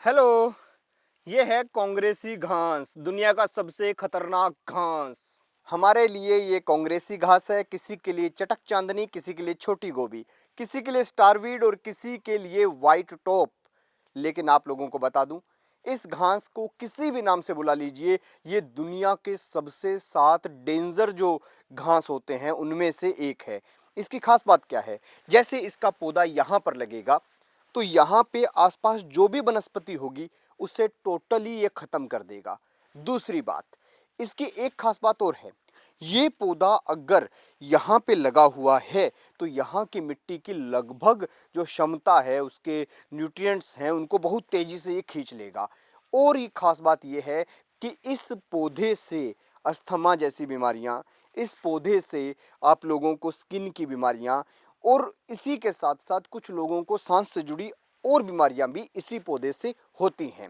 Hello. ये है कांग्रेसी घास, दुनिया का सबसे खतरनाक घास। हमारे लिए ये कांग्रेसी घास है, किसी के लिए चटक चांदनी, किसी के लिए छोटी गोभी, किसी के लिए स्टारवीड और किसी के लिए व्हाइट टॉप। लेकिन आप लोगों को बता दूं, इस घास को किसी भी नाम से बुला लीजिए, ये दुनिया के सबसे 7 डेंजर जो घास होते हैं उनमें से एक है। इसकी खास बात क्या है? जैसे इसका पौधा यहां पर लगेगा तो यहाँ पे आसपास जो भी वनस्पति होगी उसे टोटली ये खत्म कर देगा। दूसरी बात, इसकी एक खास बात और है। ये पौधा अगर यहाँ पे लगा हुआ है तो यहाँ की मिट्टी की लगभग जो क्षमता है, उसके न्यूट्रिएंट्स हैं, उनको बहुत तेजी से ये खींच लेगा। और ये खास बात ये है कि इस पौधे से अस्थमा जैसी बीमारियां, इस पौधे से आप लोगों को स्किन की बीमारियां, और इसी के साथ साथ कुछ लोगों को सांस से जुड़ी और बीमारियां भी इसी पौधे से होती हैं।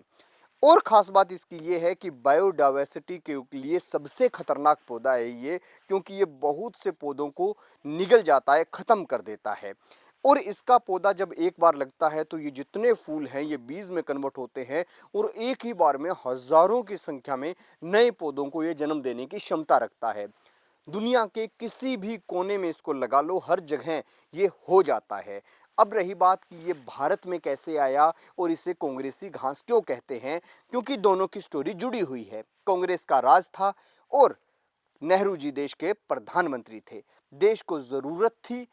और खास बात इसकी ये है कि बायोडाइवर्सिटी के लिए सबसे खतरनाक पौधा है ये, क्योंकि ये बहुत से पौधों को निगल जाता है, खत्म कर देता है। और इसका पौधा जब एक बार लगता है तो ये जितने फूल हैं ये बीज में कन्वर्ट होते हैं और एक ही बार में हजारों की संख्या में नए पौधों को ये जन्म देने की क्षमता रखता है। दुनिया के किसी भी कोने में इसको लगा लो, हर जगह ये हो जाता है। अब रही बात कि ये भारत में कैसे आया और इसे कांग्रेसी घास क्यों कहते हैं, क्योंकि दोनों की स्टोरी जुड़ी हुई है। कांग्रेस का राज था और नेहरू जी देश के प्रधानमंत्री थे। देश को जरूरत थी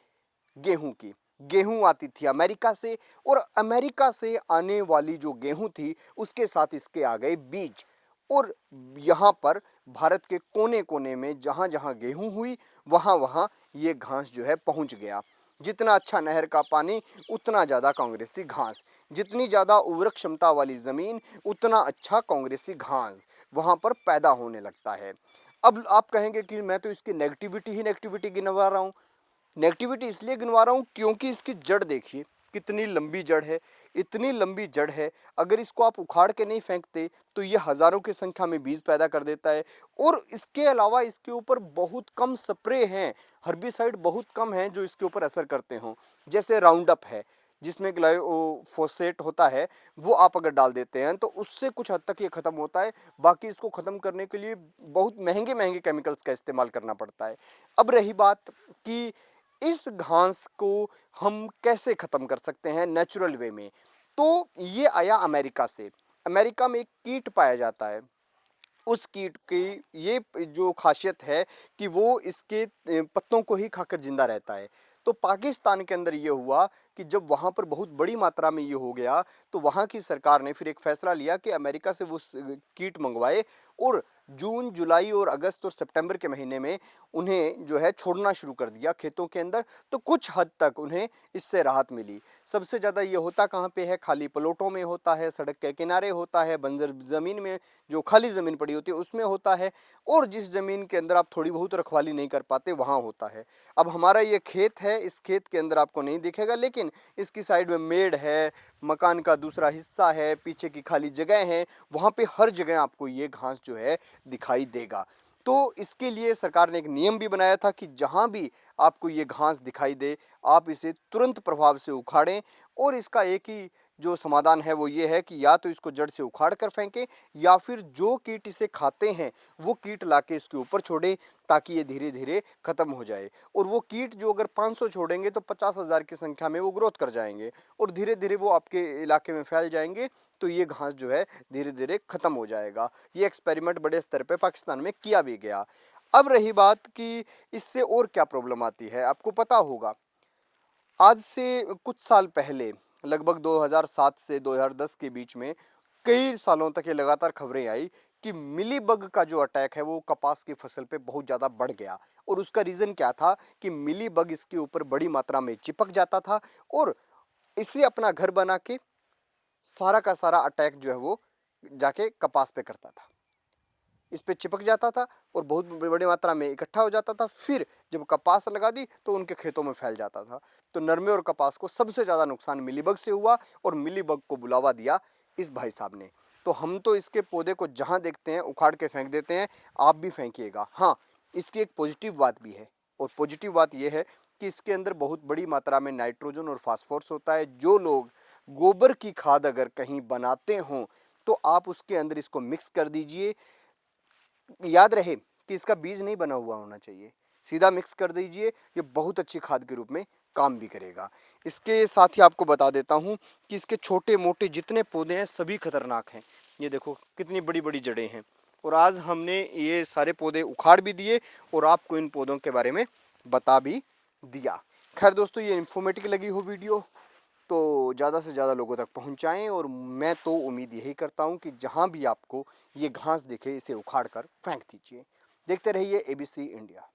गेहूं की। गेहूं आती थी अमेरिका से, और अमेरिका से आने वाली जो गेहूं थी उसके साथ इसके आ गए बीज। और यहाँ पर भारत के कोने कोने में जहां जहां गेहूं हुई वहां वहां ये घास जो है पहुंच गया। जितना अच्छा नहर का पानी उतना ज्यादा कांग्रेसी घास, जितनी ज्यादा उर्वरक क्षमता वाली जमीन उतना अच्छा कांग्रेसी घास वहां पर पैदा होने लगता है। अब आप कहेंगे कि मैं तो इसकी नेगेटिविटी ही नेगेटिविटी गिनवा रहा हूं। नेगेटिविटी इसलिए गिनवा रहा हूं क्योंकि इसकी जड़ देखिए कितनी लंबी जड़ है। इतनी लंबी जड़ है, अगर इसको आप उखाड़ के नहीं फेंकते तो ये हजारों की संख्या में बीज पैदा कर देता है। और इसके अलावा इसके ऊपर बहुत कम स्प्रे हैं, हर्बिसाइड बहुत कम हैं जो इसके ऊपर असर करते हों। जैसे राउंड अप है जिसमें ग्लाइफोसेट होता है, वो आप अगर डाल देते हैं तो उससे कुछ हद तक ये खत्म होता है। बाकी इसको खत्म करने के लिए बहुत महंगे महंगे केमिकल्स का इस्तेमाल करना पड़ता है। अब रही बात कि इस घास को हम कैसे खत्म कर सकते हैं नेचुरल वे में, तो ये आया अमेरिका से। अमेरिका में एक कीट पाया जाता है, उस कीट की ये जो खासियत है कि वो इसके पत्तों को ही खाकर जिंदा रहता है। तो पाकिस्तान के अंदर ये हुआ कि जब वहां पर बहुत बड़ी मात्रा में ये हो गया तो वहां की सरकार ने फिर एक फैसला लिया कि अमेरिका से वो कीट मंगवाए, और जून जुलाई और अगस्त और सितंबर के महीने में उन्हें जो है छोड़ना शुरू कर दिया खेतों के अंदर। तो कुछ हद तक उन्हें इससे राहत मिली। सबसे ज़्यादा ये होता कहाँ पे है? खाली प्लॉटों में होता है, सड़क के किनारे होता है, बंजर ज़मीन में, जो खाली ज़मीन पड़ी होती है उसमें होता है, और जिस ज़मीन के अंदर आप थोड़ी बहुत रखवाली नहीं कर पाते वहाँ होता है। अब हमारा ये खेत है, इस खेत के अंदर आपको नहीं दिखेगा, लेकिन इसकी साइड में मेड़ है, मकान का दूसरा हिस्सा है, पीछे की खाली जगह है, वहाँ पे हर जगह आपको ये घास जो है दिखाई देगा। तो इसके लिए सरकार ने एक नियम भी बनाया था कि जहाँ भी आपको ये घास दिखाई दे आप इसे तुरंत प्रभाव से उखाड़ें। और इसका एक ही जो समाधान है वो ये है कि या तो इसको जड़ से उखाड़ कर फेंकें, या फिर जो कीट इसे खाते हैं वो कीट लाके इसके ऊपर छोड़ें, ताकि ये धीरे धीरे खत्म हो जाए। और वो कीट जो अगर 500 छोड़ेंगे तो 50,000 की संख्या में वो ग्रोथ कर जाएंगे, और धीरे धीरे वो आपके इलाके में फैल जाएंगे। तो ये घास जो है धीरे धीरे खत्म हो जाएगा। ये एक्सपेरिमेंट बड़े स्तर पे पाकिस्तान में किया भी गया। अब रही बात कि इससे और क्या प्रॉब्लम आती है, आपको पता होगा आज से कुछ साल पहले, लगभग 2007 से 2010 के बीच में कई सालों तक ये लगातार खबरें आई कि मिलीबग का जो अटैक है वो कपास की फसल पे बहुत ज़्यादा बढ़ गया। और उसका रीज़न क्या था कि मिलीबग इसके ऊपर बड़ी मात्रा में चिपक जाता था और इसे अपना घर बना के सारा का सारा अटैक जो है वो जाके कपास पे करता था। इस पे चिपक जाता था और बहुत बड़ी मात्रा में इकट्ठा हो जाता था, फिर जब कपास लगा दी तो उनके खेतों में फैल जाता था। तो नरमे और कपास को सबसे ज़्यादा नुकसान मिलीबग से हुआ, और मिलीबग को बुलावा दिया इस भाई साहब ने। तो हम तो इसके पौधे को जहाँ देखते हैं उखाड़ के फेंक देते हैं, आप भी फेंकिएगा। हाँ, इसकी एक पॉजिटिव बात भी है, और पॉजिटिव बात यह है कि इसके अंदर बहुत बड़ी मात्रा में नाइट्रोजन और फास्फोरस होता है। जो लोग गोबर की खाद अगर कहीं बनाते हों तो आप उसके अंदर इसको मिक्स कर दीजिए। याद रहे कि इसका बीज नहीं बना हुआ होना चाहिए, सीधा मिक्स कर दीजिए। ये बहुत अच्छी खाद के रूप में काम भी करेगा। इसके साथ ही आपको बता देता हूँ कि इसके छोटे मोटे जितने पौधे हैं सभी खतरनाक हैं। ये देखो कितनी बड़ी बड़ी जड़ें हैं। और आज हमने ये सारे पौधे उखाड़ भी दिए और आपको इन पौधों के बारे में बता भी दिया। खैर दोस्तों, ये इन्फॉर्मेटिव लगी हो वीडियो तो ज़्यादा से ज़्यादा लोगों तक पहुंचाएं। और मैं तो उम्मीद यही करता हूं कि जहां भी आपको ये घास दिखे इसे उखाड़ कर फेंक दीजिए। देखते रहिए ABC इंडिया।